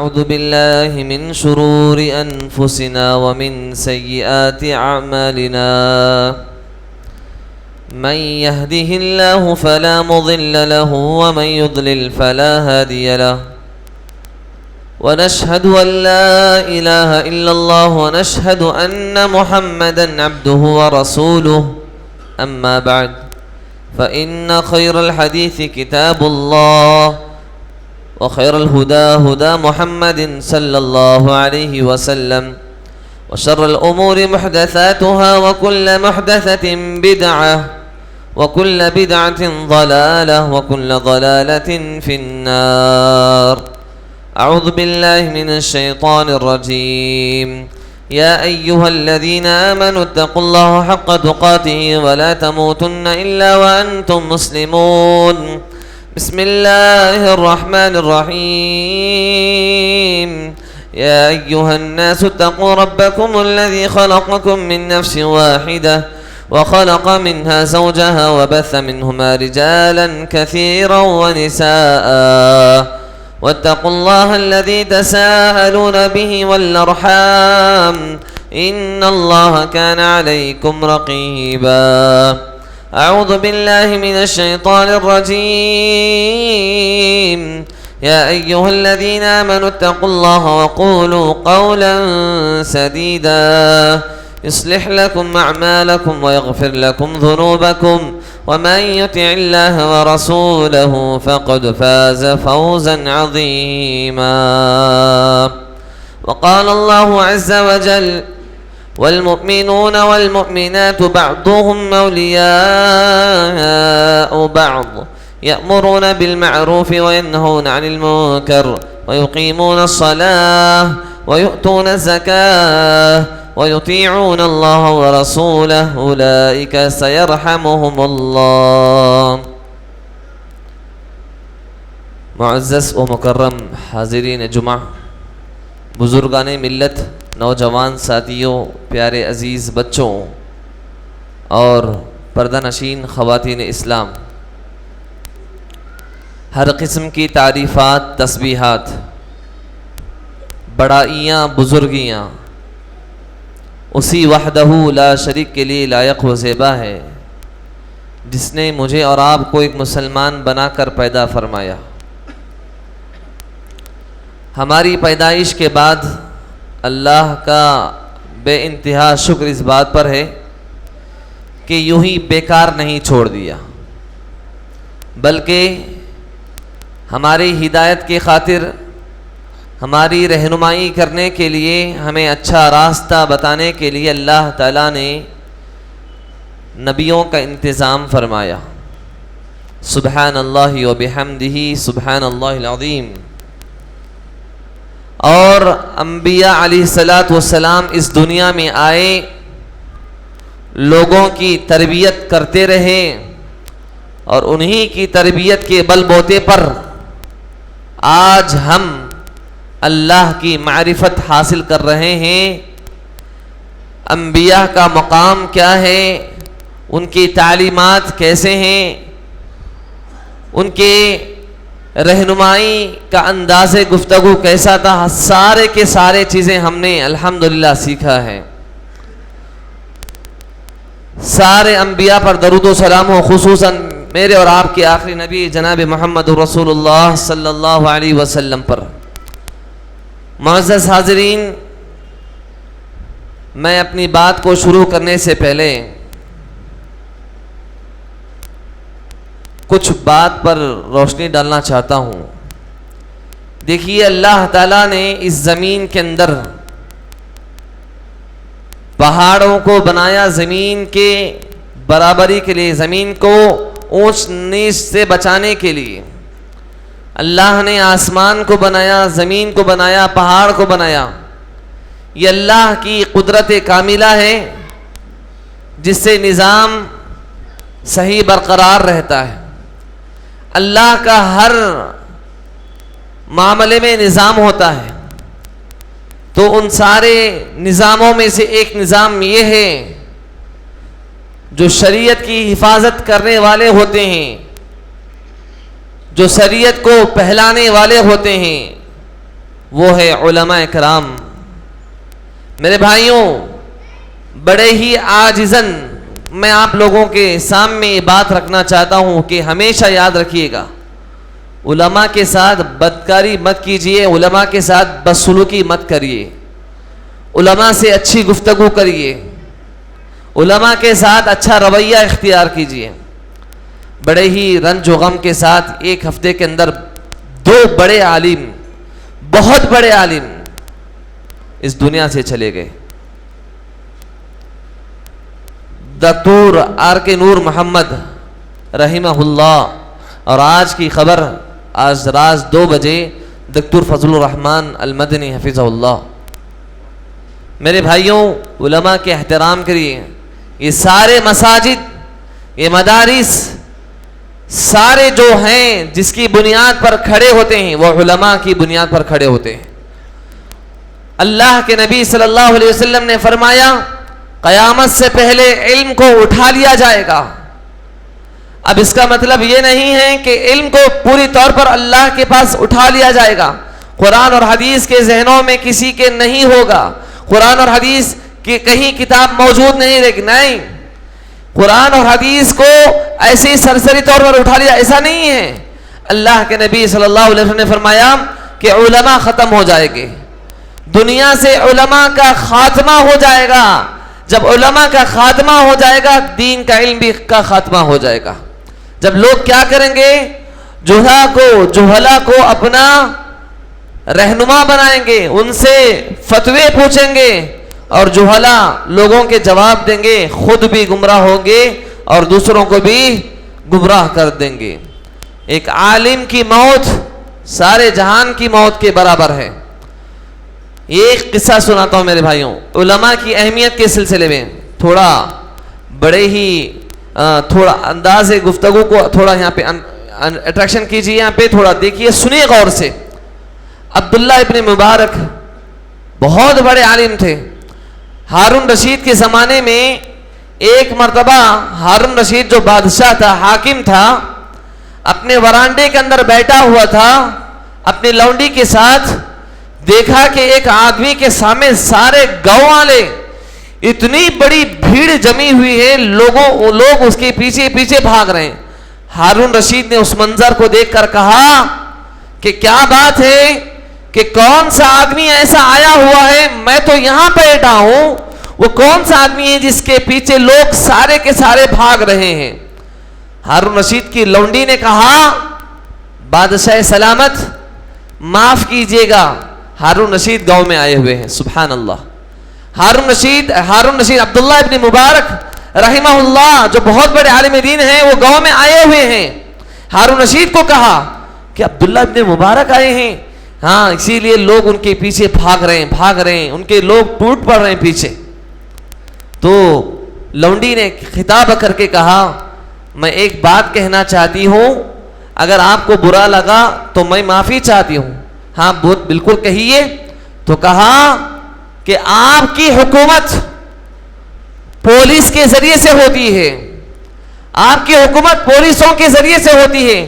ونعوذ بالله من شرور أنفسنا ومن سيئات أعمالنا من يهده الله فلا مضل له ومن يضلل فلا هادي له ونشهد أن لا إله إلا الله ونشهد أن محمدا عبده ورسوله أما بعد فإن خير الحديث كتاب الله وخير الهدى هدى محمد صلى الله عليه وسلم وشر الأمور محدثاتها وكل محدثة بدعة وكل بدعة ضلالة وكل ضلالة في النار. أعوذ بالله من الشيطان الرجيم. يا أيها الذين آمنوا اتقوا الله حق تقاته ولا تموتن إلا وأنتم مسلمون. بسم الله الرحمن الرحيم. يا أيها الناس اتقوا ربكم الذي خلقكم من نفس واحدة وخلق منها زوجها وبث منهما رجالا كثيرا ونساء واتقوا الله الذي تساءلون به والأرحام إن الله كان عليكم رقيبا. أعوذ بالله من الشيطان الرجيم. يا أيها الذين آمنوا اتقوا الله وقولوا قولا سديدا يصلح لكم أعمالكم ويغفر لكم ذنوبكم ومن يطع الله ورسوله فقد فاز فوزا عظيما. وقال الله عز وجل والمؤمنون والمؤمنات بعضهم أولياء بعض يأمرون بالمعروف وينهون عن المنكر ويقيمون الصلاة ويؤتون الزكاة ويطيعون الله ورسوله أولئك سيرحمهم الله. معزز و مکرم حاضرین جمعہ، بزرگان ملت، نوجوان ساتھیوں، پیارے عزیز بچوں اور پردہ نشین خواتین اسلام، ہر قسم کی تعریفات، تسبیحات، بڑائیاں، بزرگیاں اسی وحدہ لا شریک کے لیے لائق و زیبا ہے جس نے مجھے اور آپ کو ایک مسلمان بنا کر پیدا فرمایا. ہماری پیدائش کے بعد اللہ کا بے انتہا شکر اس بات پر ہے کہ یوں ہی بیکار نہیں چھوڑ دیا، بلکہ ہماری ہدایت کی خاطر، ہماری رہنمائی کرنے کے لیے، ہمیں اچھا راستہ بتانے کے لیے اللہ تعالیٰ نے نبیوں کا انتظام فرمایا. سبحان اللہ و بحمدہ سبحان اللہ العظیم. اور انبیاء علیہ السلام اس دنیا میں آئے، لوگوں کی تربیت کرتے رہے اور انہی کی تربیت کے بل بوتے پر آج ہم اللہ کی معرفت حاصل کر رہے ہیں. انبیاء کا مقام کیا ہے، ان کی تعلیمات کیسے ہیں، ان کے رہنمائی کا انداز گفتگو کیسا تھا، سارے کے سارے چیزیں ہم نے الحمدللہ سیکھا ہے. سارے انبیاء پر درود و سلام ہو، خصوصاً میرے اور آپ کے آخری نبی جناب محمد رسول اللہ صلی اللہ علیہ وسلم پر. معزز حاضرین، میں اپنی بات کو شروع کرنے سے پہلے کچھ بات پر روشنی ڈالنا چاہتا ہوں. دیکھیے، اللہ تعالیٰ نے اس زمین کے اندر پہاڑوں کو بنایا زمین کے برابری کے لیے، زمین کو اونچ نیچ سے بچانے کے لیے. اللہ نے آسمان کو بنایا، زمین کو بنایا، پہاڑ کو بنایا. یہ اللہ کی قدرت کاملہ ہے جس سے نظام صحیح برقرار رہتا ہے. اللہ کا ہر معاملے میں نظام ہوتا ہے، تو ان سارے نظاموں میں سے ایک نظام یہ ہے جو شریعت کی حفاظت کرنے والے ہوتے ہیں، جو شریعت کو پہلانے والے ہوتے ہیں، وہ ہے علماء کرام۔ میرے بھائیوں، بڑے ہی عاجزاً میں آپ لوگوں کے سامنے یہ بات رکھنا چاہتا ہوں کہ ہمیشہ یاد رکھیے گا، علماء کے ساتھ بدکاری مت کیجیے، علماء کے ساتھ بدسلوکی مت کریے، علماء سے اچھی گفتگو کریے، علماء کے ساتھ اچھا رویہ اختیار کیجیے۔ بڑے ہی رنج و غم کے ساتھ ایک ہفتے کے اندر 2 بڑے عالم، بہت بڑے عالم اس دنیا سے چلے گئے۔ دکتور آر کے نور محمد رحمہ اللہ، اور آج کی خبر آج رات 2 بجے دکتور فضل الرحمن المدنی حفظہ اللہ۔ میرے بھائیوں، علماء کے احترام کریے۔ یہ سارے مساجد، یہ مدارس سارے جو ہیں جس کی بنیاد پر کھڑے ہوتے ہیں وہ علماء کی بنیاد پر کھڑے ہوتے ہیں۔ اللہ کے نبی صلی اللہ علیہ وسلم نے فرمایا قیامت سے پہلے علم کو اٹھا لیا جائے گا۔ اب اس کا مطلب یہ نہیں ہے کہ علم کو پوری طور پر اللہ کے پاس اٹھا لیا جائے گا، قرآن اور حدیث کے ذہنوں میں کسی کے نہیں ہوگا، قرآن اور حدیث کی کہیں کتاب موجود نہیں رہے گی، نہیں، قرآن اور حدیث کو ایسے ہی سرسری طور پر اٹھا لیا ایسا نہیں ہے۔ اللہ کے نبی صلی اللہ علیہ وسلم نے فرمایا کہ علماء ختم ہو جائے گے، دنیا سے علماء کا خاتمہ ہو جائے گا۔ جب علماء کا خاتمہ ہو جائے گا دین کا علم بھی کا خاتمہ ہو جائے گا۔ جب لوگ کیا کریں گے، جہلا کو اپنا رہنما بنائیں گے، ان سے فتوے پوچھیں گے اور جہلا لوگوں کے جواب دیں گے، خود بھی گمراہ ہوں گے اور دوسروں کو بھی گمراہ کر دیں گے۔ ایک عالم کی موت سارے جہان کی موت کے برابر ہے۔ یہ ایک قصہ سناتا ہوں میرے بھائیوں، علماء کی اہمیت کے سلسلے میں تھوڑا بڑے ہی تھوڑا انداز گفتگو کو تھوڑا یہاں پہ اٹریکشن کیجیے، یہاں پہ تھوڑا دیکھیے، سنیے غور سے۔ عبداللہ ابن مبارک بہت بڑے عالم تھے۔ ہارون رشید کے زمانے میں ایک مرتبہ ہارون رشید جو بادشاہ تھا، حاکم تھا، اپنے ورانڈے کے اندر بیٹھا ہوا تھا اپنی لونڈی کے ساتھ، دیکھا کہ ایک آدمی کے سامنے سارے گاؤں والے اتنی بڑی بھیڑ جمی ہوئی ہے، لوگ اس کے پیچھے پیچھے بھاگ رہے ہیں۔ ہارون رشید نے اس منظر کو دیکھ کر کہا کہ کیا بات ہے کہ کون سا آدمی ایسا آیا ہوا ہے، میں تو یہاں بیٹھا ہوں، وہ کون سا آدمی ہے جس کے پیچھے لوگ سارے کے سارے بھاگ رہے ہیں؟ ہارون رشید کی لونڈی نے کہا بادشاہ سلامت معاف کیجیے گا، ہارون رشید گاؤں میں آئے ہوئے ہیں۔ سبحان اللہ۔ ہارون رشید عبداللہ ابن مبارک رحمہ اللہ جو بہت بڑے عالم دین ہیں وہ گاؤں میں آئے ہوئے ہیں۔ ہارون رشید کو کہا کہ عبداللہ ابن مبارک آئے ہیں، ہاں اسی لیے لوگ ان کے پیچھے بھاگ رہے ہیں، ان کے لوگ ٹوٹ پڑ رہے ہیں پیچھے۔ تو لونڈی نے خطاب کر کے کہا میں ایک بات کہنا چاہتی ہوں، اگر آپ کو برا لگا تو میں معافی چاہتی ہوں۔ ہاں بالکل کہیے۔ تو کہا کہ آپ کی حکومت پولیس کے ذریعے سے ہوتی ہے، آپ کی حکومت پولیسوں کے ذریعے سے ہوتی ہے،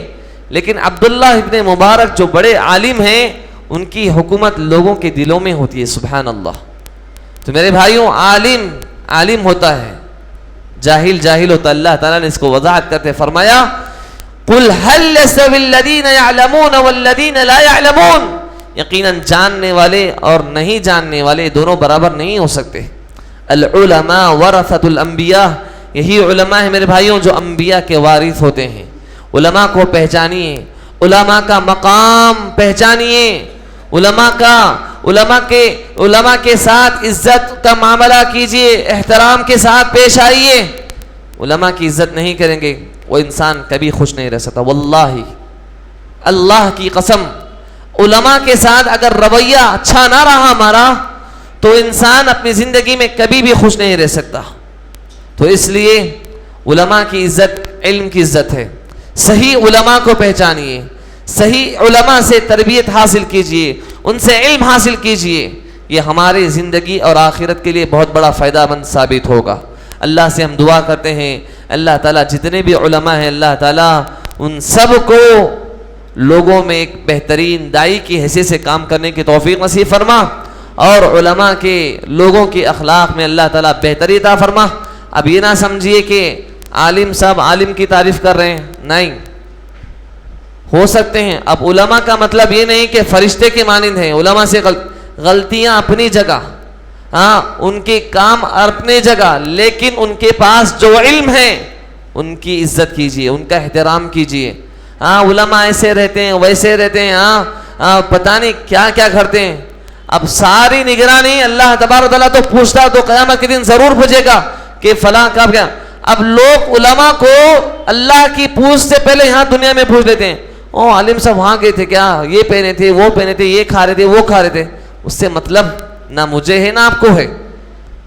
لیکن عبداللہ ابن مبارک جو بڑے عالم ہیں ان کی حکومت لوگوں کے دلوں میں ہوتی ہے۔ سبحان اللہ۔ تو میرے بھائیوں، عالم ہوتا ہے، جاہل جاہل ہوتا ہے۔ اللہ تعالیٰ نے اس کو وضاحت کرتے فرمایا قُلْ هَلْ يَسْتَوِي الَّذِينَ يَعْلَمُونَ وَالَّذِينَ لَا يَعْلَمُونَ، یقیناً جاننے والے اور نہیں جاننے والے دونوں برابر نہیں ہو سکتے۔ العلماء ورثۃ الانبیاء، یہی علماء ہیں میرے بھائیوں جو انبیاء کے وارث ہوتے ہیں۔ علماء کو پہچانیے، علماء کا مقام پہچانیے، علماء کے ساتھ عزت کا معاملہ کیجیے، احترام کے ساتھ پیش آئیے۔ علماء کی عزت نہیں کریں گے وہ انسان کبھی خوش نہیں رہ سکتا۔ واللہ اللہ کی قسم، علماء کے ساتھ اگر رویہ اچھا نہ رہا ہمارا تو انسان اپنی زندگی میں کبھی بھی خوش نہیں رہ سکتا۔ تو اس لیے علماء کی عزت علم کی عزت ہے۔ صحیح علماء کو پہچانیے، صحیح علماء سے تربیت حاصل کیجیے، ان سے علم حاصل کیجیے، یہ ہماری زندگی اور آخرت کے لیے بہت بڑا فائدہ مند ثابت ہوگا۔ اللہ سے ہم دعا کرتے ہیں اللہ تعالیٰ جتنے بھی علماء ہیں اللہ تعالیٰ ان سب کو لوگوں میں ایک بہترین دائی کی حیثیت سے کام کرنے کی توفیق نصیب فرما، اور علماء کے لوگوں کے اخلاق میں اللہ تعالیٰ بہتری عطا فرما۔ اب یہ نہ سمجھیے کہ عالم صاحب عالم کی تعریف کر رہے ہیں، نہیں، ہو سکتے ہیں۔ اب علماء کا مطلب یہ نہیں کہ فرشتے کے مانند ہیں، علماء سے غلطیاں اپنی جگہ، ہاں ان کے کام اپنے جگہ، لیکن ان کے پاس جو علم ہے ان کی عزت کیجیے، ان کا احترام کیجیے۔ ہاں علماء ایسے رہتے ہیں ویسے رہتے ہیں، ہاں پتہ نہیں کیا کیا کرتے ہیں۔ اب ساری نگرانی اللہ تبارک و تعالیٰ تو پوچھتا تو قیامت کے دن ضرور پوچھے گا کہ فلاں کب کیا۔ اب لوگ علماء کو اللہ کی پوچھ سے پہلے یہاں دنیا میں پوچھ لیتے ہیں، او عالم صاحب وہاں گئے تھے کیا، یہ پہنے تھے وہ پہنے تھے، یہ کھا رہے تھے وہ کھا رہے تھے۔ اس سے مطلب نہ مجھے ہے نہ آپ کو ہے۔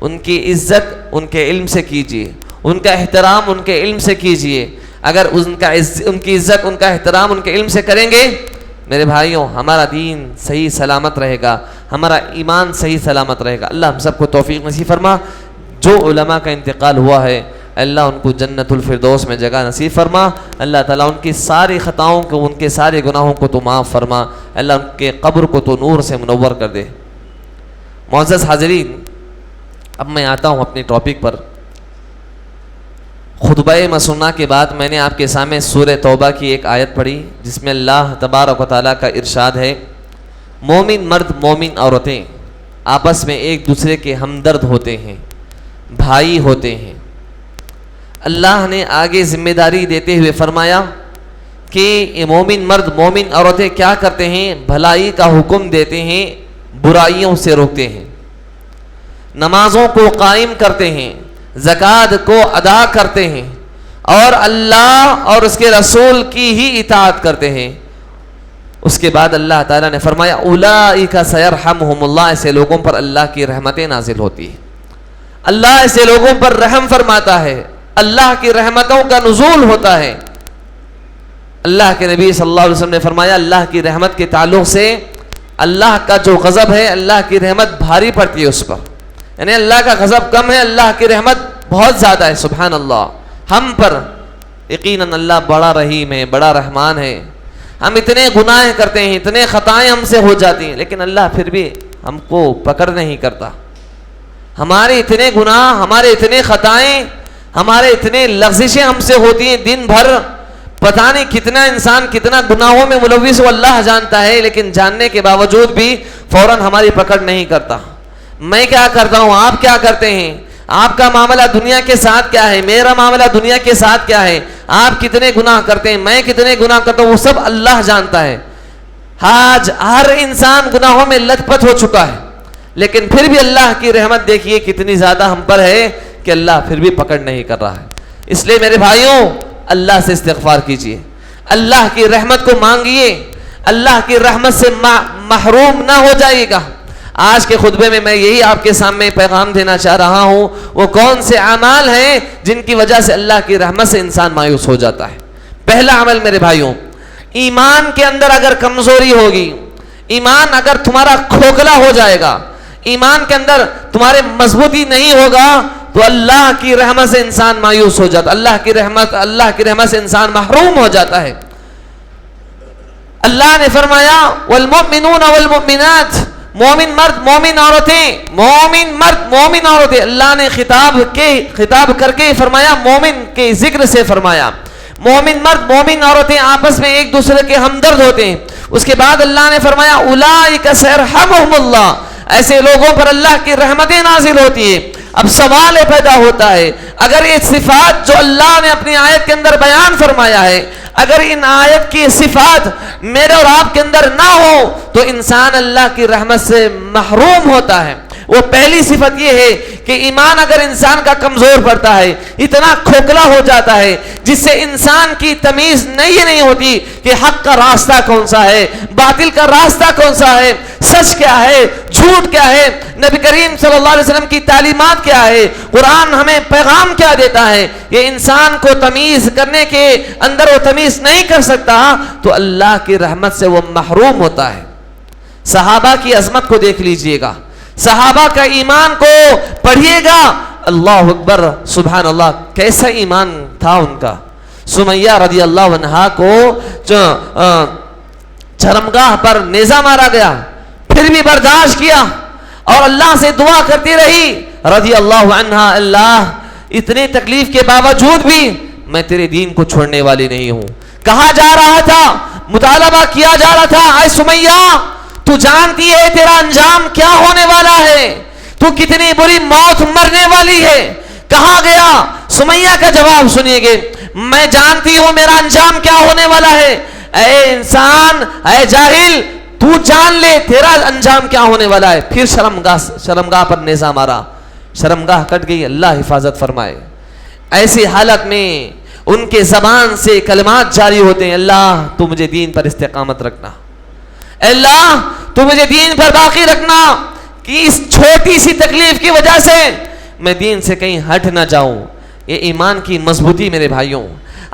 ان کی عزت ان کے علم سے کیجیے، ان کا احترام ان کے علم سے کیجیے۔ اگر ان کی عزت ان کا احترام ان کے علم سے کریں گے میرے بھائیوں، ہمارا دین صحیح سلامت رہے گا، ہمارا ایمان صحیح سلامت رہے گا۔ اللہ ہم سب کو توفیق نصیب فرما۔ جو علماء کا انتقال ہوا ہے اللہ ان کو جنت الفردوس میں جگہ نصیب فرما۔ اللہ تعالیٰ ان کی ساری خطاؤں کو، ان کے سارے گناہوں کو تو معاف فرما۔ اللہ ان کے قبر کو تو نور سے منور کر دے۔ معزز حاضرین، اب میں آتا ہوں اپنی ٹاپک پر۔ خطبہ مسنہ کے بعد میں نے آپ کے سامنے سورہ توبہ کی ایک آیت پڑھی جس میں اللہ تبارک و تعالیٰ کا ارشاد ہے، مومن مرد مومن عورتیں آپس میں ایک دوسرے کے ہمدرد ہوتے ہیں، بھائی ہوتے ہیں۔ اللہ نے آگے ذمہ داری دیتے ہوئے فرمایا کہ یہ مومن مرد مومن عورتیں کیا کرتے ہیں، بھلائی کا حکم دیتے ہیں، برائیوں سے روکتے ہیں، نمازوں کو قائم کرتے ہیں، زکوٰۃ کو ادا کرتے ہیں، اور اللہ اور اس کے رسول کی ہی اطاعت کرتے ہیں۔ اس کے بعد اللہ تعالیٰ نے فرمایا اولئک سیرحمہم اللہ، ایسے لوگوں پر اللہ کی رحمتیں نازل ہوتی ہیں، اللہ ایسے لوگوں پر رحم فرماتا ہے، اللہ کی رحمتوں کا نزول ہوتا ہے۔ اللہ کے نبی صلی اللہ علیہ وسلم نے فرمایا اللہ کی رحمت کے تعلق سے اللہ کا جو غضب ہے اللہ کی رحمت بھاری پڑتی ہے اس پر، یعنی اللہ کا غضب کم ہے، اللہ کی رحمت بہت زیادہ ہے۔ سبحان اللہ۔ ہم پر یقیناً اللہ بڑا رحیم ہے، بڑا رحمان ہے۔ ہم اتنے گناہ کرتے ہیں، اتنے خطائیں ہم سے ہو جاتی ہیں، لیکن اللہ پھر بھی ہم کو پکڑ نہیں کرتا۔ ہمارے اتنے گناہ، ہمارے اتنے خطائیں، ہمارے اتنے لغزشیں ہم سے ہوتی ہیں دن بھر، پتہ نہیں کتنا انسان کتنا گناہوں میں ملوث ہو اللہ جانتا ہے، لیکن جاننے کے باوجود بھی فوراً ہماری پکڑ نہیں کرتا۔ میں کیا کرتا ہوں، آپ کیا کرتے ہیں، آپ کا معاملہ دنیا کے ساتھ کیا ہے، میرا معاملہ دنیا کے ساتھ کیا ہے، آپ کتنے گناہ کرتے ہیں، میں کتنے گناہ کرتا ہوں، وہ سب اللہ جانتا ہے۔ آج ہر انسان گناہوں میں لت پت ہو چکا ہے، لیکن پھر بھی اللہ کی رحمت دیکھیے کتنی زیادہ ہم پر ہے کہ اللہ پھر بھی پکڑ نہیں کر رہا ہے۔ اس لیے میرے بھائیوں اللہ سے استغفار کیجیے، اللہ کی رحمت کو مانگیے، اللہ کی رحمت سے محروم نہ ہو جائیے گا۔ آج کے خطبے میں یہی آپ کے سامنے پیغام دینا چاہ رہا ہوں، وہ کون سے اعمال ہیں جن کی وجہ سے اللہ کی رحمت سے انسان مایوس ہو جاتا ہے۔ پہلا عمل میرے بھائیوں، ایمان کے اندر اگر کمزوری ہوگی، ایمان اگر تمہارا کھوکھلا ہو جائے گا، ایمان کے اندر تمہارے مضبوطی نہیں ہوگا تو اللہ کی رحمت سے انسان مایوس ہو جاتا ہے، اللہ کی رحمت سے انسان محروم ہو جاتا ہے۔ اللہ نے فرمایا والمؤمنون والمؤمنات، مومن مرد مومن عورتیں، مومن مرد مومن عورتیں، اللہ نے خطاب کر کے فرمایا، مومن کے ذکر سے فرمایا مومن مرد مومن عورتیں آپس میں ایک دوسرے کے ہمدرد ہوتے ہیں۔ اس کے بعد اللہ نے فرمایا اولئک سیرحمہم اللہ، ایسے لوگوں پر اللہ کی رحمتیں نازل ہوتی ہیں۔ اب سوال پیدا ہوتا ہے، اگر یہ صفات جو اللہ نے اپنی آیت کے اندر بیان فرمایا ہے، اگر ان آیت کی صفات میرے اور آپ کے اندر نہ ہو تو انسان اللہ کی رحمت سے محروم ہوتا ہے۔ وہ پہلی صفت یہ ہے کہ ایمان اگر انسان کا کمزور پڑتا ہے، اتنا کھوکھلا ہو جاتا ہے جس سے انسان کی تمیز نہیں ہوتی کہ حق کا راستہ کون سا ہے، باطل کا راستہ کون سا ہے، سچ کیا ہے، جھوٹ کیا ہے، نبی کریم صلی اللہ علیہ وسلم کی تعلیمات کیا ہے، قرآن ہمیں پیغام کیا دیتا ہے، یہ انسان کو تمیز کرنے کے اندر وہ تمیز نہیں کر سکتا تو اللہ کی رحمت سے وہ محروم ہوتا ہے۔ صحابہ کی عظمت کو دیکھ لیجئے گا، صحابہ کا ایمان کو پڑھیے گا، اللہ اکبر سبحان اللہ، کیسا ایمان تھا ان کا۔ سمیہ رضی اللہ عنہا کو شرمگاہ پر نیزہ مارا گیا، پھر بھی برداشت کیا اور اللہ سے دعا کرتی رہی رضی اللہ عنہا، اللہ اتنے تکلیف کے باوجود بھی میں تیرے دین کو چھوڑنے والی نہیں ہوں. کہا جا رہا تھا، مطالبہ کیا جا رہا تھا، اے سمیہ تو جانتی ہے تیرا انجام کیا ہونے والا ہے، تو کتنی بری موت مرنے والی ہے. کہا گیا، سمیہ کا جواب سنیے گے، میں جانتی ہوں میرا انجام کیا ہونے والا ہے. اے انسان، اے جاہل، تو جان لے تیرا انجام کیا ہونے والا ہے. پھر شرمگاہ پر نیزہ مارا، شرمگاہ کٹ گئی. اللہ حفاظت فرمائے. ایسی حالت میں ان کے زبان سے کلمات جاری ہوتے ہیں، اللہ تو مجھے دین پر استقامت رکھنا، اللہ تو مجھے دین پر باقی رکھنا کہ اس چھوٹی سی تکلیف کی وجہ سے میں دین سے کہیں ہٹ نہ جاؤں. یہ ایمان کی مضبوطی میرے بھائیوں.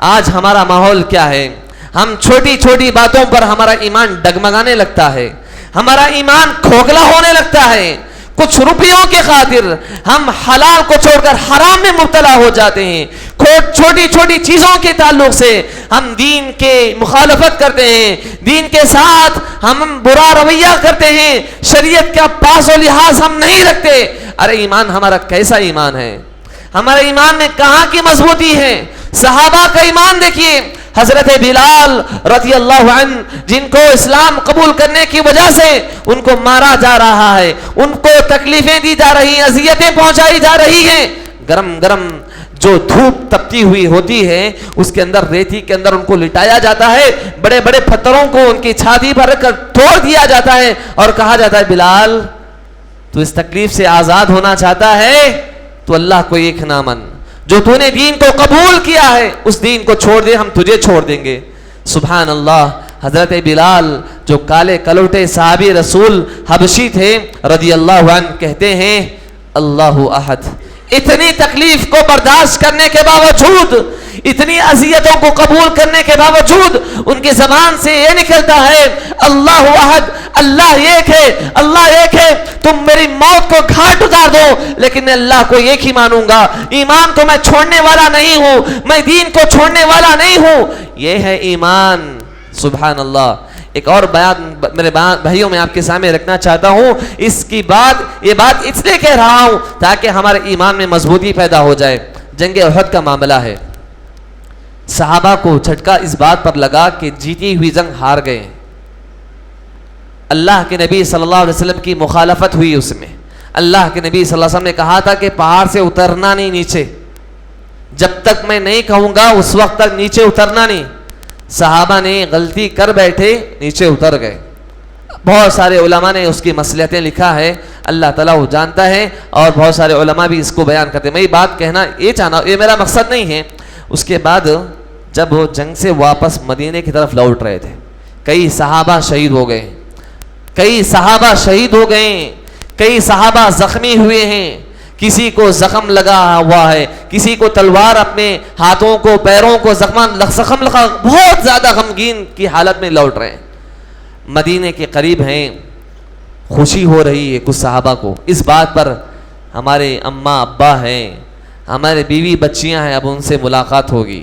آج ہمارا ماحول کیا ہے؟ ہم چھوٹی چھوٹی باتوں پر ہمارا ایمان ڈگمگانے لگتا ہے، ہمارا ایمان کھوکھلا ہونے لگتا ہے. کچھ روپیوں کے خاطر ہم حلال کو چھوڑ کر حرام میں مبتلا ہو جاتے ہیں. چھوٹی چھوٹی چیزوں کے تعلق سے ہم دین کے مخالفت کرتے ہیں، دین کے ساتھ ہم برا رویہ کرتے ہیں، شریعت کا پاس و لحاظ ہم نہیں رکھتے. ارے ایمان ہمارا کیسا ایمان ہے؟ ہمارے ایمان میں کہاں کی مضبوطی ہے؟ صحابہ کا ایمان دیکھیے. حضرت بلال رضی اللہ عنہ جن کو اسلام قبول کرنے کی وجہ سے ان کو مارا جا رہا ہے، ان کو تکلیفیں دی جا رہی ہیں، اذیتیں پہنچائی جا رہی ہیں. گرم گرم جو دھوپ تپتی ہوئی ہوتی ہے اس کے اندر، ریتی کے اندر ان کو لٹایا جاتا ہے، بڑے بڑے پتھروں کو ان کی چھاتی پر رکھ کر توڑ دیا جاتا ہے اور کہا جاتا ہے بلال تو اس تکلیف سے آزاد ہونا چاہتا ہے تو اللہ کو ایک نہ من، جو تو نے دین کو قبول کیا ہے اس دین کو چھوڑ دے، ہم تجھے چھوڑ دیں گے. سبحان اللہ. حضرت بلال جو کالے کلوٹے صحابی رسول حبشی تھے رضی اللہ عنہ کہتے ہیں اللہ احد. اتنی تکلیف کو برداشت کرنے کے باوجود، اتنی اذیتوں کو قبول کرنے کے باوجود ان کی زبان سے یہ نکلتا ہے اللہ احد، اللہ ایک ہے، اللہ ایک ہے. تم میری موت کو گھاٹ اتار دو لیکن میں اللہ کو ایک ہی مانوں گا، ایمان کو میں چھوڑنے والا نہیں ہوں، میں دین کو چھوڑنے والا نہیں ہوں. یہ ہے ایمان. سبحان اللہ. ایک اور بیان میرے بھائیوں میں آپ کے سامنے رکھنا چاہتا ہوں. اس کی بات، یہ بات اس لیے کہہ رہا ہوں تاکہ ہمارے ایمان میں مضبوطی پیدا ہو جائے. جنگ احد کا معاملہ ہے. صحابہ کو جھٹکا اس بات پر لگا کہ جیتی ہوئی جنگ ہار گئے. اللہ کے نبی صلی اللہ علیہ وسلم کی مخالفت ہوئی. اس میں اللہ کے نبی صلی اللہ علیہ وسلم نے کہا تھا کہ پہاڑ سے اترنا نہیں نیچے، جب تک میں نہیں کہوں گا اس وقت تک نیچے اترنا نہیں. صحابہ نے غلطی کر بیٹھے، نیچے اتر گئے. بہت سارے علماء نے اس کی مصلحتیں لکھا ہے، اللہ تعالیٰ وہ جانتا ہے، اور بہت سارے علماء بھی اس کو بیان کرتے ہیں. میں یہ بات کہنا یہ چاہنا، یہ میرا مقصد نہیں ہے. اس کے بعد جب وہ جنگ سے واپس مدینے کی طرف لوٹ رہے تھے، کئی صحابہ شہید ہو گئے، کئی صحابہ شہید ہو گئے، کئی صحابہ زخمی ہوئے ہیں. کسی کو زخم لگا ہوا ہے، کسی کو تلوار اپنے ہاتھوں کو پیروں کو زخم لگا، بہت زیادہ غمگین کی حالت میں لوٹ رہے ہیں. مدینے کے قریب ہیں، خوشی ہو رہی ہے کچھ صحابہ کو اس بات پر ہمارے اماں ابا ہیں، ہمارے بیوی بچیاں ہیں، اب ان سے ملاقات ہوگی،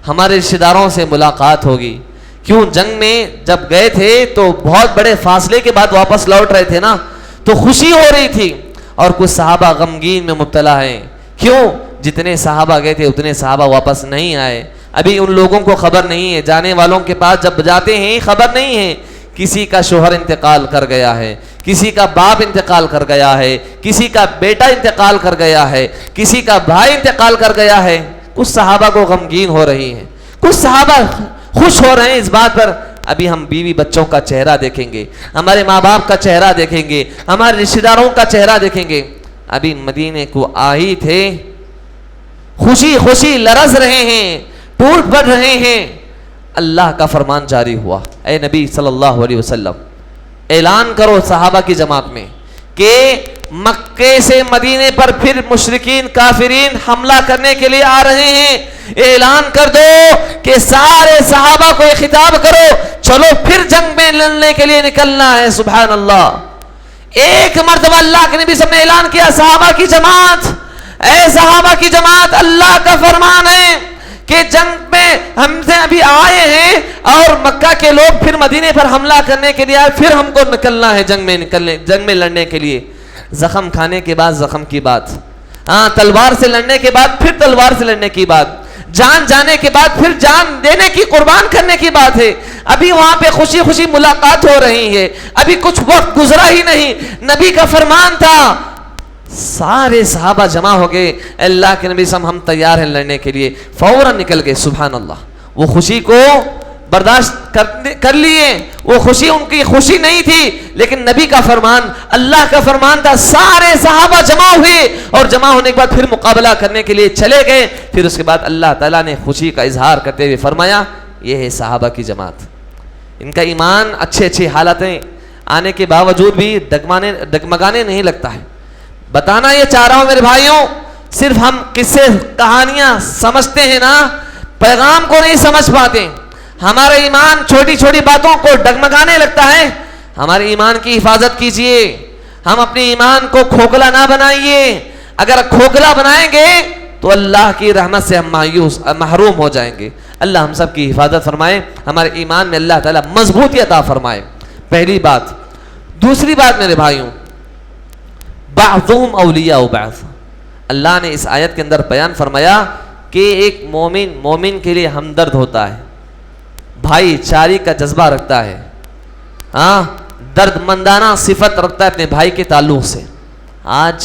ہمارے رشتہ داروں سے ملاقات ہوگی. کیوں؟ جنگ میں جب گئے تھے تو بہت بڑے فاصلے کے بعد واپس لوٹ رہے تھے نا، تو خوشی ہو رہی تھی. اور کچھ صحابہ غمگین میں مبتلا ہیں. کیوں؟ جتنے صحابہ گئے تھے اتنے صحابہ واپس نہیں آئے. ابھی ان لوگوں کو خبر نہیں ہے، جانے والوں کے پاس جب جاتے ہیں خبر نہیں ہے، کسی کا شوہر انتقال کر گیا ہے، کسی کا باپ انتقال کر گیا ہے، کسی کا بیٹا انتقال کر گیا ہے، کسی کا بھائی انتقال کر گیا ہے. کچھ صحابہ کو غمگین ہو رہی ہیں، کچھ صحابہ خوش ہو رہے ہیں اس بات پر. ابھی ہم بیوی بچوں کا چہرہ دیکھیں گے، ہمارے ماں باپ کا چہرہ دیکھیں گے، ہمارے رشتہ داروں کا چہرہ دیکھیں گے. ابھی مدینے کو آئی تھے، خوشی خوشی لرز رہے ہیں، ٹوٹ پڑ رہے ہیں. اللہ کا فرمان جاری ہوا، اے نبی صلی اللہ علیہ وسلم اعلان کرو صحابہ کی جماعت میں کہ مکے سے مدینے پر پھر مشرکین کافرین حملہ کرنے کے لیے آ رہے ہیں. اعلان کر دو کہ سارے صحابہ کو یہ خطاب کرو، چلو پھر جنگ میں لڑنے کے لیے نکلنا ہے. سبحان اللہ. ایک مرتبہ اللہ کے نبی صلی اللہ علیہ وسلم نے اعلان کیا، صحابہ کی جماعت، اے صحابہ کی جماعت، اللہ کا فرمان ہے کہ جنگ میں ہم سے ابھی آئے ہیں اور مکہ کے لوگ پھر مدینے پر حملہ کرنے کے لیے آئے, پھر ہم کو نکلنا ہے جنگ میں لڑنے کے لیے. زخم کھانے کے بعد زخم کی بات, ہاں تلوار سے لڑنے کے بعد پھر تلوار سے لڑنے کی بات, جان جانے کے بعد پھر جان دینے کی, قربان کرنے کی بات ہے. ابھی وہاں پہ خوشی خوشی ملاقات ہو رہی ہے, ابھی کچھ وقت گزرا ہی نہیں. نبی کا فرمان تھا, سارے صحابہ جمع ہو گئے, اللہ کے نبی صلی اللہ علیہ وسلم ہم تیار ہیں لڑنے کے لیے. فوراً نکل گئے. سبحان اللہ, وہ خوشی کو برداشت کر لیے. وہ خوشی ان کی خوشی نہیں تھی, لیکن نبی کا فرمان, اللہ کا فرمان تھا. سارے صحابہ جمع ہوئے اور جمع ہونے کے بعد پھر مقابلہ کرنے کے لیے چلے گئے. پھر اس کے بعد اللہ تعالیٰ نے خوشی کا اظہار کرتے ہوئے فرمایا, یہ ہے صحابہ کی جماعت. ان کا ایمان اچھی حالتیں آنے کے باوجود بھی ڈگمگانے نہیں لگتا ہے. بتانا یہ چاہ رہا ہوں میرے بھائیوں, صرف ہم قصے کہانیاں سمجھتے ہیں نا, پیغام کو نہیں سمجھ پاتے. ہمارا ایمان چھوٹی چھوٹی باتوں کو ڈگمگانے لگتا ہے. ہمارے ایمان کی حفاظت کیجئے, ہم اپنے ایمان کو کھوکھلا نہ بنائیے. اگر کھوکھلا بنائیں گے تو اللہ کی رحمت سے ہم محروم ہو جائیں گے. اللہ ہم سب کی حفاظت فرمائے, ہمارے ایمان میں اللہ تعالیٰ مضبوطی عطا فرمائے. پہلی بات. دوسری بات میرے بھائیوں, بعضهم اولیاء بعض. اللہ نے اس آیت کے اندر بیان فرمایا کہ ایک مومن کے لیے ہمدرد ہوتا ہے, بھائی چاری کا جذبہ رکھتا ہے, ہاں درد مندانہ صفت رکھتا ہے اپنے بھائی کے تعلق سے. آج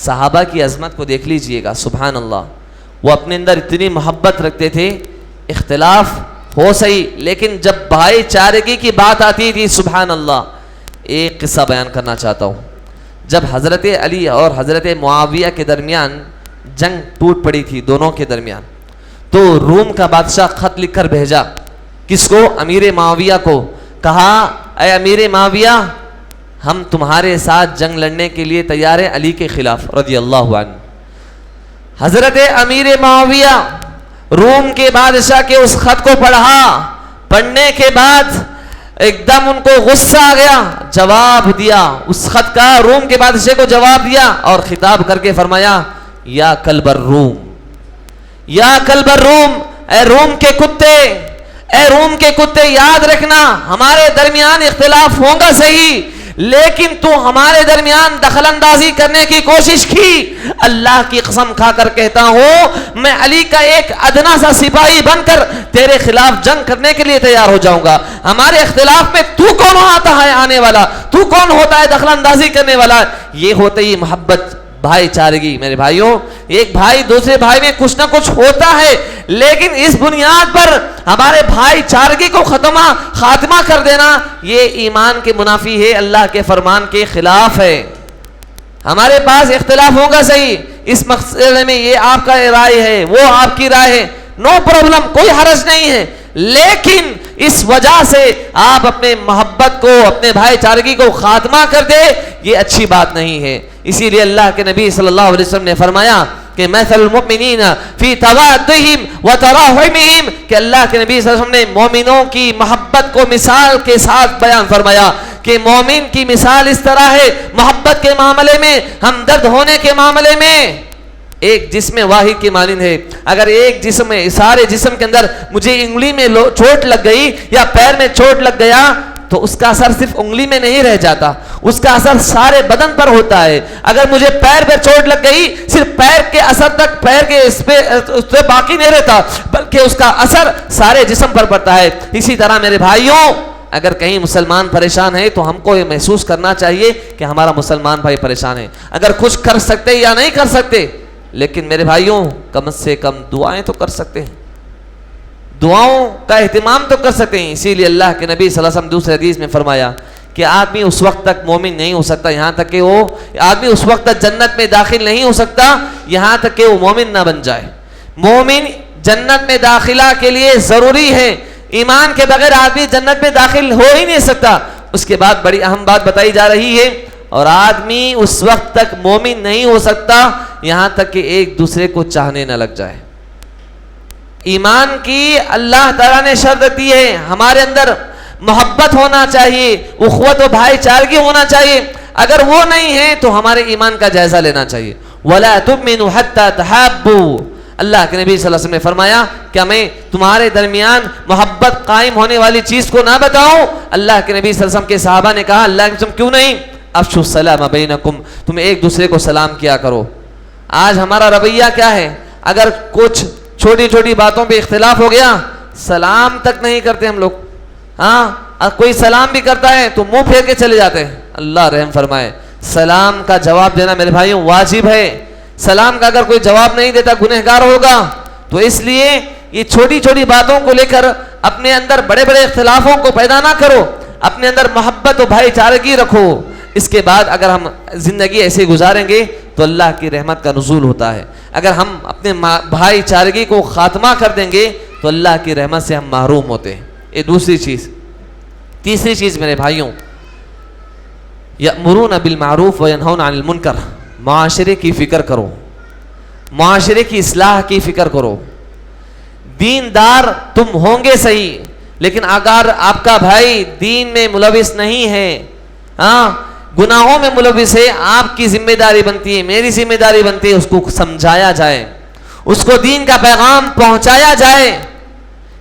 صحابہ کی عظمت کو دیکھ لیجئے گا, سبحان اللہ. وہ اپنے اندر اتنی محبت رکھتے تھے, اختلاف ہو صحیح, لیکن جب بھائی چارگی کی بات آتی تھی, سبحان اللہ. ایک قصہ بیان کرنا چاہتا ہوں. جب حضرت علی اور حضرت معاویہ کے درمیان جنگ ٹوٹ پڑی تھی, دونوں کے درمیان, تو روم کا بادشاہ خط لکھ کر بھیجا. کس کو؟ امیر معاویہ کو. کہا, اے امیر معاویہ, ہم تمہارے ساتھ جنگ لڑنے کے لیے تیار ہیں علی کے خلاف رضی اللہ عنہ. حضرت امیر معاویہ روم کے بادشاہ کے اس خط کو پڑھا. پڑھنے کے بعد ایک دم ان کو غصہ آ گیا, جواب دیا اس خط کا, روم کے بادشاہ کو جواب دیا اور خطاب کر کے فرمایا, یا کلب الروم, یا کلب الروم, اے روم کے کتے, اے روم کے کتے, یاد رکھنا ہمارے درمیان اختلاف ہوگا صحیح, لیکن تو ہمارے درمیان دخل اندازی کرنے کی کوشش کی. اللہ کی قسم کھا کر کہتا ہوں, میں علی کا ایک ادنا سا سپاہی بن کر تیرے خلاف جنگ کرنے کے لیے تیار ہو جاؤں گا. ہمارے اختلاف میں تو کون آتا ہے آنے والا, تو کون ہوتا ہے دخل اندازی کرنے والا. یہ ہوتے ہی محبت, بھائی چارگی. میرے بھائیوں, ایک بھائی دوسرے بھائی میں کچھ نہ کچھ ہوتا ہے, لیکن اس بنیاد پر ہمارے بھائی چارگی کو خاتمہ کر دینا, یہ ایمان کے منافی ہے, اللہ کے فرمان کے خلاف ہے. ہمارے پاس اختلاف ہوگا صحیح, اس مسئلے میں یہ آپ کا رائے ہے, وہ آپ کی رائے ہے, نو پرابلم, کوئی حرج نہیں ہے, لیکن اس وجہ سے آپ اپنے محبت کو, اپنے بھائی چارگی کو خاتمہ کر دے, یہ اچھی بات نہیں ہے. اسی لیے اللہ کے نبی صلی اللہ علیہ وسلم نے فرمایا کہ مثل المؤمنین فی توادہم وتراحمہم, کہ اللہ کے نبی صلی اللہ علیہ وسلم نے مومنوں کی محبت کو مثال کے ساتھ بیان فرمایا کہ مومن کی مثال اس طرح ہے, محبت کے معاملے میں, ہمدرد ہونے کے معاملے میں, ایک جسم واحد کی مانند ہے. اگر ایک جسم میں, سارے جسم کے اندر مجھے انگلی میں چوٹ لگ گئی یا پیر میں چوٹ لگ گیا, تو اس کا اثر صرف انگلی میں نہیں رہ جاتا, اس کا اثر سارے بدن پر ہوتا ہے. اگر مجھے پیر پہ چوٹ لگ گئی, صرف پیر کے اثر تک, پیر کے اس پہ باقی نہیں رہتا, بلکہ اس کا اثر سارے جسم پر پڑتا ہے. اسی طرح میرے بھائیوں, اگر کہیں مسلمان پریشان ہے تو ہم کو یہ محسوس کرنا چاہیے کہ ہمارا مسلمان بھائی پریشان ہے. اگر کچھ کر سکتے یا نہیں کر سکتے, لیکن میرے بھائیوں کم سے کم دعائیں تو کر سکتے ہیں, دعاؤں کا اہتمام تو کر سکتے ہیں. اسی لیے اللہ کے نبی صلی اللہ علیہ وسلم دوسرے حدیث میں فرمایا کہ آدمی اس وقت تک مومن نہیں ہو سکتا یہاں تک کہ وہ, آدمی اس وقت تک جنت میں داخل نہیں ہو سکتا یہاں تک کہ وہ مومن نہ بن جائے. مومن جنت میں داخلہ کے لیے ضروری ہے, ایمان کے بغیر آدمی جنت میں داخل ہو ہی نہیں سکتا. اس کے بعد بڑی اہم بات بتائی جا رہی ہے, اور آدمی اس وقت تک مومن نہیں ہو سکتا یہاں تک کہ ایک دوسرے کو چاہنے نہ لگ جائے. ایمان کی اللہ تعالیٰ نے شرط دی ہے, ہمارے اندر محبت ہونا چاہیے, اخوت و بھائی چارگی ہونا چاہیے. اگر وہ نہیں ہے تو ہمارے ایمان کا جائزہ لینا چاہیے. وَلَا تُؤْمِنُوا حَتَّى تَحَابُّوا, اللہ کے نبی صلی اللہ علیہ وسلم نے فرمایا کیا میں تمہارے درمیان محبت قائم ہونے والی چیز کو نہ بتاؤں؟ اللہ کے نبی صلی اللہ علیہ وسلم کے صحابہ نے کہا اللہ کے قسم کیوں نہیں؟ افشوا السلام بینکم، تم ایک دوسرے کو سلام کیا کرو۔ آج ہمارا رویہ کیا ہے؟ اگر کچھ چھوٹی چھوٹی باتوں پہ اختلاف ہو گیا سلام تک نہیں کرتے ہم لوگ۔ ہاں کوئی سلام بھی کرتا ہے تو منہ پھیر کے چلے جاتے ہیں۔ اللہ رحم فرمائے، سلام کا جواب دینا میرے بھائیوں واجب ہے۔ سلام کا اگر کوئی جواب نہیں دیتا گنہگار ہوگا۔ تو اس لیے یہ چھوٹی چھوٹی باتوں کو لے کر اپنے اندر بڑے بڑے اختلافوں کو پیدا نہ کرو، اپنے اندر محبت و بھائی چارگی رکھو۔ اس کے بعد اگر ہم زندگی ایسے گزاریں گے تو اللہ کی رحمت کا نزول ہوتا ہے۔ اگر ہم اپنے بھائی چارگی کو خاتمہ کر دیں گے تو اللہ کی رحمت سے ہم محروم ہوتے ہیں۔ یہ دوسری چیز۔ تیسری چیز میرے بھائیوں، یأمرون بالمعروف وینہون عن المنکر، معاشرے کی فکر کرو، معاشرے کی اصلاح کی فکر کرو۔ دیندار تم ہوں گے صحیح، لیکن اگر آپ کا بھائی دین میں ملوث نہیں ہے، گناہوں میں ملوث ہے، آپ کی ذمہ داری بنتی ہے، میری ذمہ داری بنتی ہے اس کو سمجھایا جائے، اس کو دین کا پیغام پہنچایا جائے،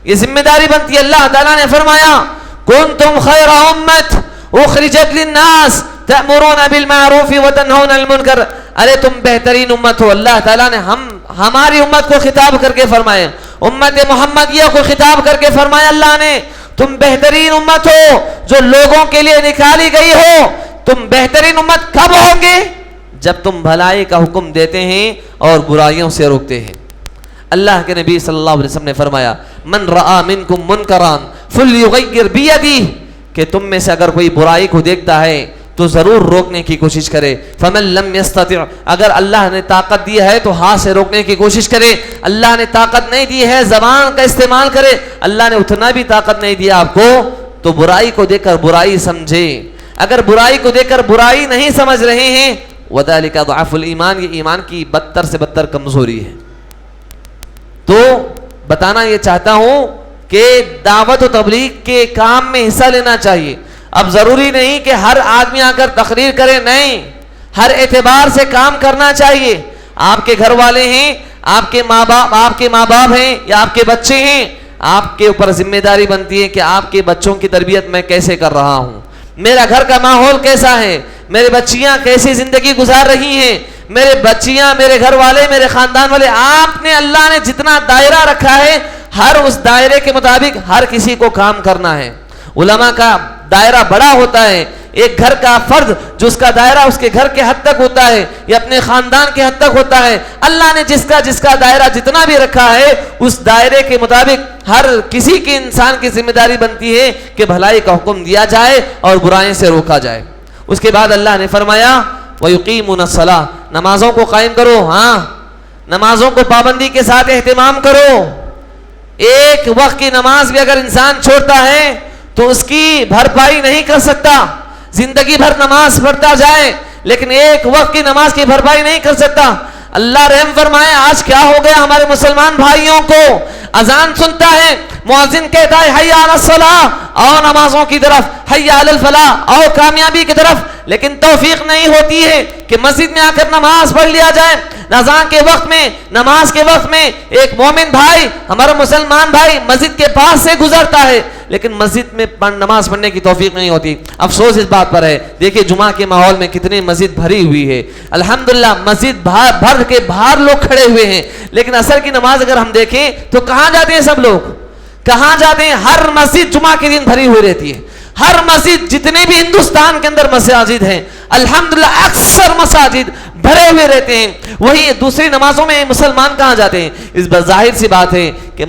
یہ ذمہ داری بنتی ہے۔ اللہ تعالیٰ نے فرمایا کنتم خیر امت اخرجت للناس تأمرون بالمعروف وتنہون عن المنکر، ارے تم بہترین امت ہو۔ اللہ تعالیٰ نے ہماری امت کو خطاب کر کے فرمایا، امت محمدیہ کو خطاب کر کے فرمایا اللہ نے تم بہترین امت ہو جو لوگوں کے لیے نکالی گئی ہو۔ تم بہترین امت کب ہوں گے؟ جب تم بھلائی کا حکم دیتے ہیں اور برائیوں سے روکتے ہیں۔ اللہ کے نبی صلی اللہ علیہ وسلم نے فرمایا من رآ منکم منکرا فلیغیر بیدہ، کہ تم میں سے اگر کوئی برائی کو دیکھتا ہے تو ضرور روکنے کی کوشش کرے۔ فمن لم یستطع، اگر اللہ نے طاقت دی ہے تو ہاتھ سے روکنے کی کوشش کرے، اللہ نے طاقت نہیں دی ہے زبان کا استعمال کرے، اللہ نے اتنا بھی طاقت نہیں دیا آپ کو تو برائی کو دیکھ کر برائی سمجھے۔ اگر برائی کو دیکھ کر برائی نہیں سمجھ رہے ہیں وذالک ضعف الایمان، یہ ایمان کی بدتر سے بدتر کمزوری ہے۔ تو بتانا یہ چاہتا ہوں کہ دعوت و تبلیغ کے کام میں حصہ لینا چاہیے۔ اب ضروری نہیں کہ ہر آدمی آ کر تقریر کرے، نہیں، ہر اعتبار سے کام کرنا چاہیے۔ آپ کے گھر والے ہیں، آپ کے ماں باپ ہیں یا آپ کے بچے ہیں، آپ کے اوپر ذمہ داری بنتی ہے کہ آپ کے بچوں کی تربیت میں کیسے کر رہا ہوں، میرا گھر کا ماحول کیسا ہے، میرے بچیاں کیسی زندگی گزار رہی ہیں، میرے بچیاں، میرے گھر والے، میرے خاندان والے۔ آپ نے اللہ نے جتنا دائرہ رکھا ہے ہر اس دائرے کے مطابق ہر کسی کو کام کرنا ہے۔ علماء کا دائرہ بڑا ہوتا ہے، ایک گھر کا فرد جو اس کا دائرہ اس کے گھر کے حد تک ہوتا ہے یا اپنے خاندان کے حد تک ہوتا ہے، اللہ نے جس کا دائرہ جتنا بھی رکھا ہے اس دائرے کے مطابق ہر کسی کی انسان کی ذمہ داری بنتی ہے کہ بھلائی کا حکم دیا جائے اور برائیوں سے روکا جائے۔ اس کے بعد اللہ نے فرمایا وَيُقِيمُونَ الصَّلَاةَ، نمازوں کو قائم کرو، نمازوں کو پابندی کے ساتھ اہتمام کرو۔ ایک وقت کی نماز بھی اگر انسان چھوڑتا ہے تو اس کی بھرپائی نہیں کر سکتا۔ زندگی بھر نماز پڑھتا جائے لیکن ایک وقت کی نماز کی بھرپائی نہیں کر سکتا۔ اللہ رحم فرمائے آج کیا ہو گیا ہمارے مسلمان بھائیوں کو، اذان سنتا ہے، مؤذن کہتا ہے حی علی الصلاۃ، آؤ نمازوں کی طرف، حی علی الفلاح، آؤ کامیابی کی طرف، لیکن توفیق نہیں ہوتی ہے کہ مسجد میں آ کر نماز پڑھ لیا جائے۔ اذان کے وقت میں، نماز کے وقت میں ایک مومن بھائی، ہمارا مسلمان بھائی مسجد کے پاس سے گزرتا ہے لیکن مسجد میں نماز پڑھنے کی توفیق نہیں ہوتی۔ افسوس اس بات پر ہے، دیکھیے جمعہ کے ماحول میں کتنی مسجد بھری ہوئی ہے، الحمدللہ مسجد بھر کے باہر لوگ کھڑے ہوئے ہیں، لیکن عصر کی نماز اگر ہم دیکھیں تو کہاں جاتے ہیں سب لوگ، کہاں جاتے ہیں؟ ہر مسجد جمعہ کے دن بھری ہوئی رہتی ہے۔ ہر مسجد، جتنے بھی ہندوستان کے اندر مساجد ہیں الحمدللہ اکثر مساجد بھرے ہوئے رہتے ہیں۔ وہی دوسری نمازوں میں مسلمان کہاں جاتے ہیں؟ اس ظاہر سی بات ہے کہ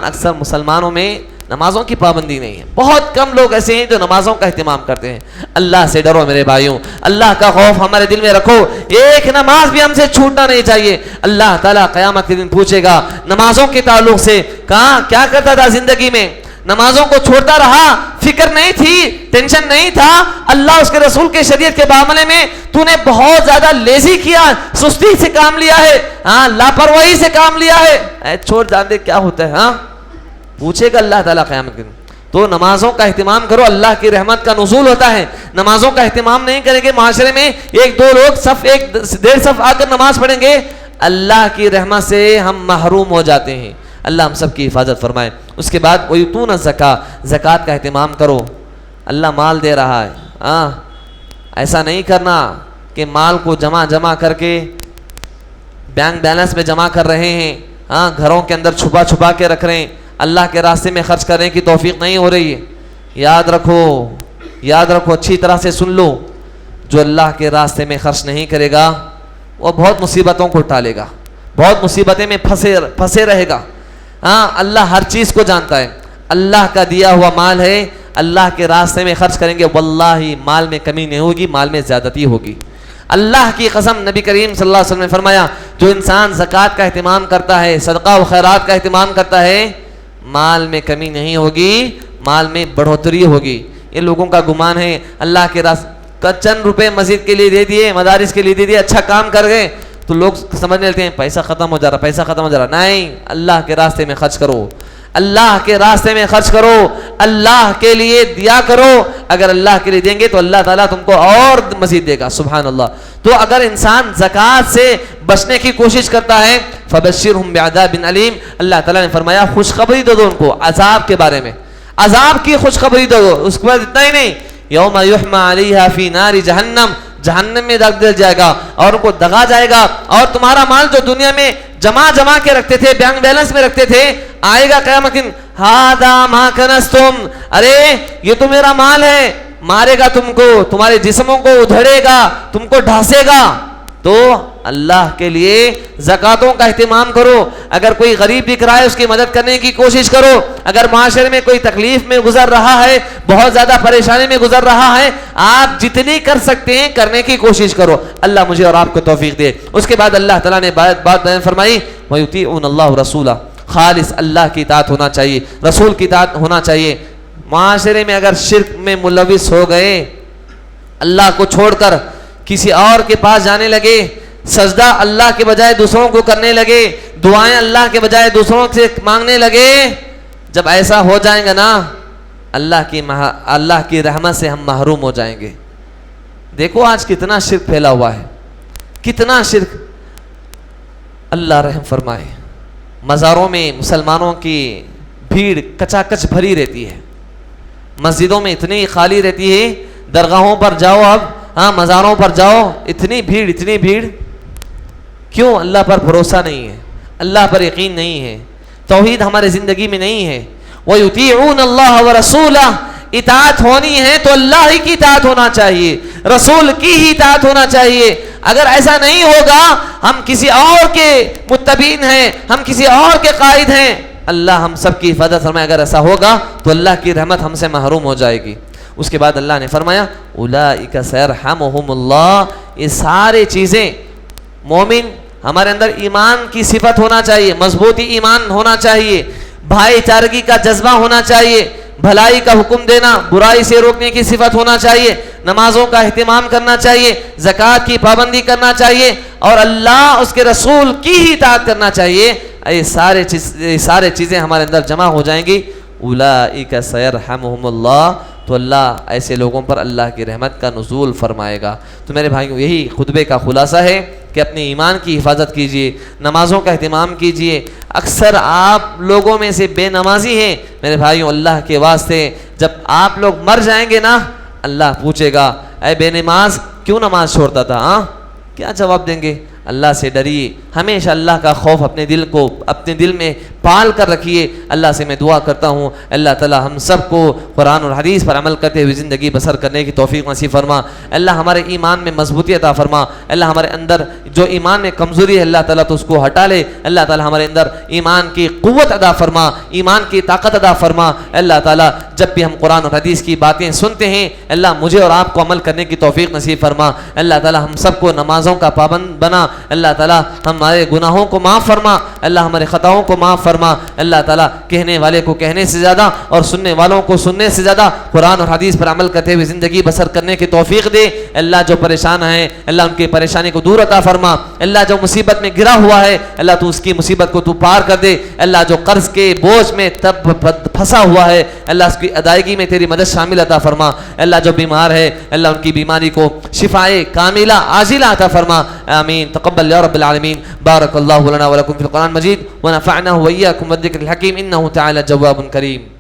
اکثر مسلمانوں میں نمازوں کی پابندی نہیں ہے۔ بہت کم لوگ ایسے ہیں جو نمازوں کا اہتمام کرتے ہیں۔ اللہ سے ڈرو میرے بھائیوں، اللہ کا خوف ہمارے دل میں رکھو، ایک نماز بھی ہم سے چھوٹنا نہیں چاہیے۔ اللہ تعالیٰ قیامت کے دن پوچھے گا نمازوں کے تعلق سے، کہاں کیا کرتا تھا زندگی میں؟ نمازوں کو چھوڑتا رہا، فکر نہیں تھی، ٹینشن نہیں تھا، اللہ اس کے رسول کے شریعت کے معاملے میں تو نے بہت زیادہ لیزی کیا، سستی سے کام لیا ہے، لاپرواہی سے کام لیا ہے، چھوڑ جان دے کیا ہوتا ہے، پوچھے گا اللہ تعالیٰ قیامت کے دن۔ تو نمازوں کا اہتمام کرو، اللہ کی رحمت کا نزول ہوتا ہے۔ نمازوں کا اہتمام نہیں کریں گے، معاشرے میں ایک دو لوگ ایک ڈیڑھ صف آ کر نماز پڑھیں گے، اللہ کی رحمت سے ہم محروم ہو جاتے ہیں. اللہ ہم سب کی حفاظت فرمائے. اس کے بعد وَيُؤْتُونَ الزَّكَاةَ، زکوٰۃ کا اہتمام کرو. اللہ مال دے رہا ہے، ایسا نہیں کرنا کہ مال کو جمع کر کے بینک بیلنس میں جمع کر رہے ہیں، گھروں کے اندر چھپا کے رکھ رہے ہیں، اللہ کے راستے میں خرچ کرنے کی توفیق نہیں ہو رہی ہے. یاد رکھو اچھی طرح سے سن لو، جو اللہ کے راستے میں خرچ نہیں کرے گا وہ بہت مصیبتوں کو ٹالے گا، بہت مصیبتیں میں پھنسے رہے گا. اللہ ہر چیز کو جانتا ہے. اللہ کا دیا ہوا مال ہے، اللہ کے راستے میں خرچ کریں گے واللہ مال میں کمی نہیں ہوگی، مال میں زیادتی ہوگی. اللہ کی قسم، نبی کریم صلی اللہ علیہ وسلم نے فرمایا جو انسان زکوٰۃ کا اہتمام کرتا ہے، صدقہ و خیرات کا اہتمام کرتا ہے، مال میں کمی نہیں ہوگی، مال میں بڑھوتری ہوگی. یہ لوگوں کا گمان ہے اللہ کے راستے چند روپے مسجد کے لیے دے دیے، مدارس کے لیے دے دیے، اچھا کام کر گئے تو لوگ سمجھنے لگتے ہیں پیسہ ختم ہو جا رہا. نہیں، اللہ کے راستے میں خرچ کرو، اللہ کے راستے میں خرچ کرو، اللہ کے لیے دیا کرو. اگر اللہ کے لیے دیں گے تو اللہ تعالیٰ تم کو اور مزید دے گا. سبحان اللہ. تو اگر انسان زکوٰۃ سے بچنے کی کوشش کرتا ہے فبشرہم بعذاب علیم، اللہ تعالیٰ نے فرمایا خوشخبری دو ان کو عذاب کے بارے میں، عذاب کی خوشخبری دو. اس کے بعد اتنا ہی نہیں، یوم یحمى علیہا فی نار جہنم، جہنم میں رکھ دیا جائے گا اور ان کو دگا جائے گا. اور تمہارا مال جو دنیا میں جمع کے رکھتے تھے، بینک بیلنس میں رکھتے تھے، آئے گا قیامت دن ھذا ما کنزتم، ارے یہ تو میرا مال ہے، مارے گا تم کو، تمہارے جسموں کو ادھڑے گا، تم کو ڈھانسے گا. تو اللہ کے لیے زکاتوں کا اہتمام کرو. اگر کوئی غریب دکھ رہا ہے اس کی مدد کرنے کی کوشش کرو. اگر معاشرے میں کوئی تکلیف میں گزر رہا ہے، بہت زیادہ پریشانی میں گزر رہا ہے، آپ جتنی کر سکتے ہیں کرنے کی کوشش کرو. اللہ مجھے اور آپ کو توفیق دے. اس کے بعد اللہ تعالیٰ نے بات بیان فرمائی وَيُطِيعُونَ اللَّهُ رَسُولَهُ، خالص اللہ کی اطاعت ہونا چاہیے، رسول کی اطاعت ہونا چاہیے. معاشرے میں اگر شرک میں ملوث ہو گئے، اللہ کو چھوڑ کر کسی اور کے پاس جانے لگے، سجدہ اللہ کے بجائے دوسروں کو کرنے لگے، دعائیں اللہ کے بجائے دوسروں سے مانگنے لگے، جب ایسا ہو جائیں گے نا اللہ کی رحمت سے ہم محروم ہو جائیں گے. دیکھو آج کتنا شرک پھیلا ہوا ہے، کتنا شرک. اللہ رحم فرمائے. مزاروں میں مسلمانوں کی بھیڑ کچا کچ بھری رہتی ہے، مسجدوں میں اتنی خالی رہتی ہے، درگاہوں پر جاؤ، اب مزاروں پر جاؤ، اتنی بھیڑ. کیوں؟ اللہ پر بھروسہ نہیں ہے، اللہ پر یقین نہیں ہے، توحید ہمارے زندگی میں نہیں ہے. وَيُطِيعُونَ اللَّهَ وَرَسُولَهُ، اطاعت ہونی ہے تو اللہ ہی کی اطاعت ہونا چاہیے، رسول کی ہی اطاعت ہونا چاہیے. اگر ایسا نہیں ہوگا، ہم کسی اور کے متبعین ہیں، ہم کسی اور کے قائد ہیں، اللہ ہم سب کی حفاظت فرمائے. اگر ایسا ہوگا تو اللہ کی رحمت ہم سے محروم ہو جائے گی. اس کے بعد اللہ نے فرمایا اولئک سیرحمہم اللہ. یہ سارے چیزیں، مومن ہمارے اندر ایمان کی صفت ہونا چاہیے، مضبوطی ایمان ہونا چاہیے، بھائی چارگی کا جذبہ ہونا چاہیے، بھلائی کا حکم دینا، برائی سے روکنے کی صفت ہونا چاہیے، نمازوں کا اہتمام کرنا چاہیے، زکوٰۃ کی پابندی کرنا چاہیے، اور اللہ اس کے رسول کی ہی اطاعت کرنا چاہیے. یہ سارے چیزیں ہمارے اندر جمع ہو جائیں گی. اولئک سیرحمہم اللہ، تو اللہ ایسے لوگوں پر اللہ کی رحمت کا نزول فرمائے گا. تو میرے بھائیوں، یہی خطبے کا خلاصہ ہے کہ اپنے ایمان کی حفاظت کیجئے، نمازوں کا اہتمام کیجئے. اکثر آپ لوگوں میں سے بے نمازی ہیں. میرے بھائیوں، اللہ کے واسطے جب آپ لوگ مر جائیں گے نا، اللہ پوچھے گا اے بے نماز کیوں نماز چھوڑتا تھا؟ کیا جواب دیں گے؟ اللہ سے ڈریے، ہمیشہ اللہ کا خوف اپنے دل میں پال کر رکھیے. اللہ سے میں دعا کرتا ہوں اللہ تعالی ہم سب کو قرآن اور حدیث پر عمل کرتے ہوئے زندگی بسر کرنے کی توفیق نصیب فرما. اللہ ہمارے ایمان میں مضبوطی عطا فرما. اللہ ہمارے اندر جو ایمان میں کمزوری ہے اللہ تعالیٰ تو اس کو ہٹا لے. اللہ تعالیٰ ہمارے اندر ایمان کی قوت عطا فرما، ایمان کی طاقت عطا فرما. اللہ تعالیٰ جب بھی ہم قرآن اور حدیث کی باتیں سنتے ہیں، اللہ مجھے اور آپ کو عمل کرنے کی توفیق نصیب فرما. اللہ تعالیٰ ہم سب کو نمازوں کا پابند بنا. اللہ تعالیٰ ہمارے گناہوں کو معاف فرما. اللہ ہمارے خطاؤں کو معاف فرما اللہ تعالیٰ کہنے والے کو کہنے سے زیادہ اور سننے والوں کو سننے سے زیادہ قرآن اور حدیث پر عمل کرتے ہوئے زندگی بسر کرنے کی توفیق دے اللہ جو پریشان ہیں اللہ ان کی پریشانی کو دور عطا فرما اللہ جو مصیبت میں گرا ہوا ہے اللہ تو اس کی مصیبت کو تو پار کر دے اللہ جو قرض کے بوجھ میں تب پھنسا ہوا ہے اللہ اس کی ادائیگی میں تیری مدد شامل عطا فرما اللہ جو بیمار ہے اللہ ان کی بیماری کو شفائے کاملہ عاجلہ عطا فرما آمین تقبل یا رب العالمین بارک اللہ لنا ولکم فی القرآن مجید ونفعنا وإياكم والذکر الحکیم انہ تعالی جواب کریم